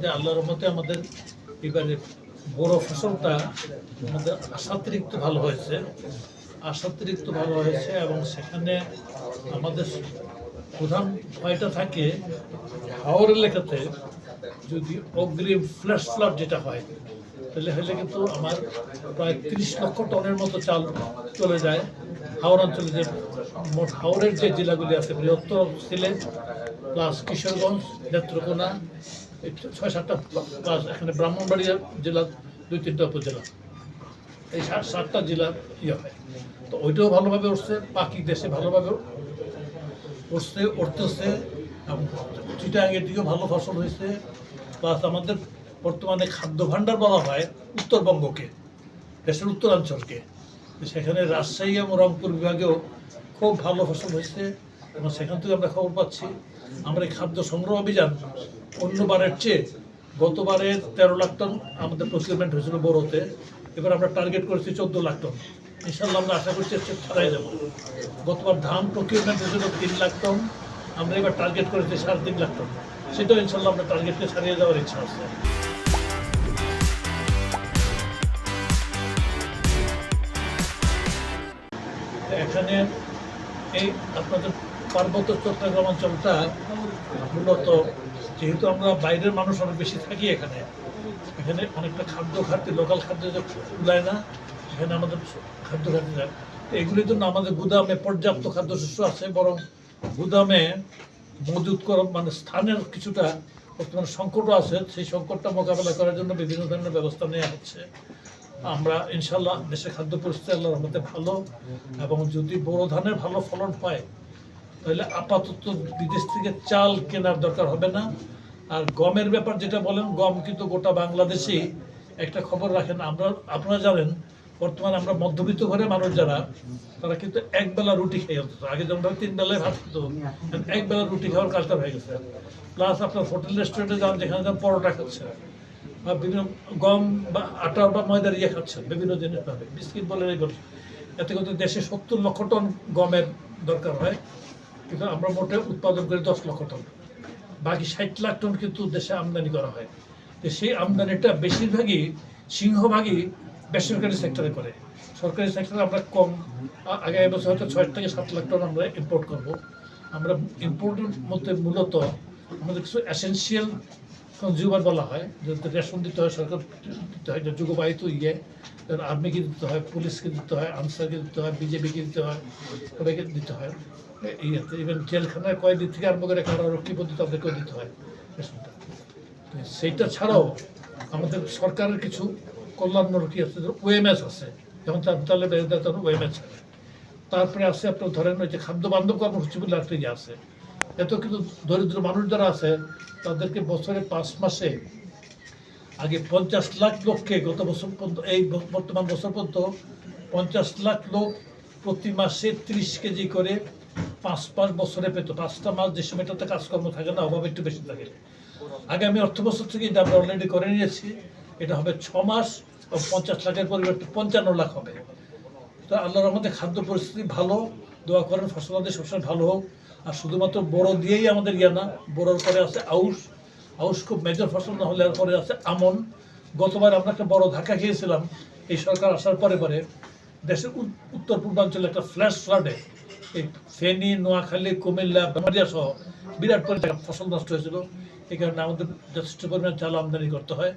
যে আল্লাহর রহমতে আমাদের এবারে বড় ফসলটা আমাদের আশাতিরিক্ত ভালো হয়েছে, এবং সেখানে আমাদের প্রধান ভয়টা থাকে হাওর এলাকাতে যদি অগ্রিম ফ্ল্যাশ ফ্লাড যেটা হয় তাহলে কিন্তু আমার প্রায় 30 লক্ষ টনের মতো চাল চলে যায় হাওর অঞ্চলে। যে মোট হাওরের যে জেলাগুলি আছে বৃহত্তর সিলেট প্লাস কিশোরগঞ্জ, নেত্রকোনা, 6-7টা প্লাস এখানে ব্রাহ্মণবাড়িয়া জেলার 2-3টা উপজেলা, এই 7টা জেলার হয়। তো ওইটাও ভালোভাবে উঠছে, বাকি দেশে ভালোভাবে উঠতেছে এবং চিটাগাংয়ের দিকেও ভালো ফসল হয়েছে। প্লাস আমাদের বর্তমানে খাদ্য ভাণ্ডার বলা হয় উত্তরবঙ্গকে, দেশের উত্তরাঞ্চলকে, সেখানে রাজশাহী এবং রংপুর বিভাগেও খুব ভালো ফসল হয়েছে এবং সেখান থেকে আমরা খবর পাচ্ছি। আমরা এই খাদ্য সংগ্রহ অভিযান অন্যবারের চেয়ে গতবারে 13 লাখ টন আমাদের প্রকিউরমেন্ট হয়েছিল বড়োতে, এবার আমরা টার্গেট করেছি 14 লাখ টন। ইনশাল্লাহ আমরা আশা করছি ছাড়াই যাবো। গতবার ধান প্রকিউরমেন্ট হয়েছিল 3 লাখ টন, আমরা এবার টার্গেট করেছি 3.5 লাখ টন। সেটাও ইনশাল্লাহ আমরা টার্গেটকে ছাড়িয়ে যাওয়ার ইচ্ছা আছে। এখানে এই আপনাদের পার্বত্য চট্টগ্রাম অঞ্চলটা মূলত যেহেতু আমরা বাইরের মানুষ অনেক বেশি থাকি, এখানে অনেকটা খাদ্য ঘাটতি, লোকাল খাদ্য কুলায় না, এখানে আমাদের খাদ্য ঘাটতি যায়। তো এগুলির জন্য আমাদের গুদামে পর্যাপ্ত খাদ্যশস্য আছে, বরং গুদামে মজুত করা মানে স্থানের কিছুটা বর্তমানে সংকটও আছে। সেই সংকটটা মোকাবেলা করার জন্য বিভিন্ন ধরনের ব্যবস্থা নেওয়া হচ্ছে। আমরা ইনশাল্লাহ দেশের খাদ্য পরিস্থিতি আল্লাহর রহমতে ভালো, এবং যদি বোরো ধানের ভালো ফলন হয় তাহলে আপাতত বিদেশ থেকে চাল কেনার দরকার হবে না। আর গমের ব্যাপার যেটা বলেন, গম কিন্তু গোটা বাংলাদেশেই একটা খবর রাখেন। আপনারা জানেন বর্তমানে আমরা মধ্যবিত্ত ঘরের মানুষ যারা, তারা কিন্তু একবেলা রুটি খেয়ে হতো। আগে যেমন 3 বেলায় ভাত খেত, একবেলা রুটি খাওয়ার কাজটা হয়ে গেছে। প্লাস আপনার হোটেল রেস্টুরেন্টে যান, যেখানে যান পরোটা খাচ্ছে বা বিভিন্ন গম বা আটা বা ময়দার খাচ্ছেন, বিভিন্ন জিনিস পাবে, বিস্কিট বলে এগুলো। এতে কিন্তু দেশে 70 লক্ষ টন গমের দরকার হয়, কিন্তু আমরা মোটে উৎপাদন করি 10 লক্ষ টন। বাকি 60 লাখ টন কিন্তু দেশে আমদানি করা হয়। তো সেই আমদানিটা বেশিরভাগই সিংহভাগই বেসরকারি সেক্টরে করে। সরকারি সেক্টরে আমরা কম, আগামী বছর হয়তো 6 থেকে 7 লাখ টন আমরা ইম্পোর্ট করব। আমরা ইম্পোর্টের মধ্যে মূলত আমাদের কিছু এসেন্সিয়াল কনজিউমার বলা হয়, যাতে রেশন দিতে হয়, সরকার দিতে হয়, যুগবাহিত আর্মিকে দিতে হয়, পুলিশকে দিতে হয়, আনসারকে দিতে হয়, বিজেপিকে দিতে হয়, সবাইকে দিতে হয়। ইভেন জেলখানায় কয়েকদিন থেকে আরম্ভ করে কারারক্ষী পদ্ধতি তাদেরকেও দিতে হয় রেশনটা। সেইটা ছাড়াও আমাদের সরকারের কিছু কল্যাণমূলক আছে, ওএমএস আছে, যেমন তাহলে বেতন ওএমএস আছে। তারপরে আছে আপনার ধরেন ওই যে খাদ্য বান্ধব কর্মসূচি বলে একটা আছে। এত কিন্তু দরিদ্র মানুষ যারা আছে তাদেরকে বছরে 5 মাসে আগে 50 লাখ লোককে গত বছর পর্যন্ত, এই বর্তমান বছর পর্যন্ত 50 লাখ লোক প্রতি মাসে 30 কেজি করে 5 বছরে পেত। 5টা মাস যে সময়টাতে কাজকর্ম থাকে না, অভাব একটু বেশি থাকে। আগামী অর্থ বছর থেকে এটা আমরা অলরেডি করে নিয়েছি। এটা হবে 6 মাস, 50 লাখের পরিবর্তে 55 লাখ হবে। তো আল্লাহর রহমতে খাদ্য পরিস্থিতি ভালো, দোয়া করেন ফসলাদি সবসময় ভালো হোক। আর শুধুমাত্র বড় দিয়েই আমাদের না, বড়োর পরে আছে আউশ খুব মেজর ফসল না হলে, এরপরে আছে আমন। গতবার আমরা একটা বড় ধাক্কা খেয়েছিলাম এই সরকার আসার পরে দেশের উত্তর পূর্বাঞ্চলে একটা ফ্ল্যাশ ফ্লাডে এই ফেনী, নোয়াখালী, কুমিল্লা, ব্রাহ্মণবাড়িয়া সহ বিরাট পরিমাণে ফসল নষ্ট হয়েছিল। এই কারণে আমাদের যথেষ্ট পরিমাণে চাল আমদানি করতে হয়।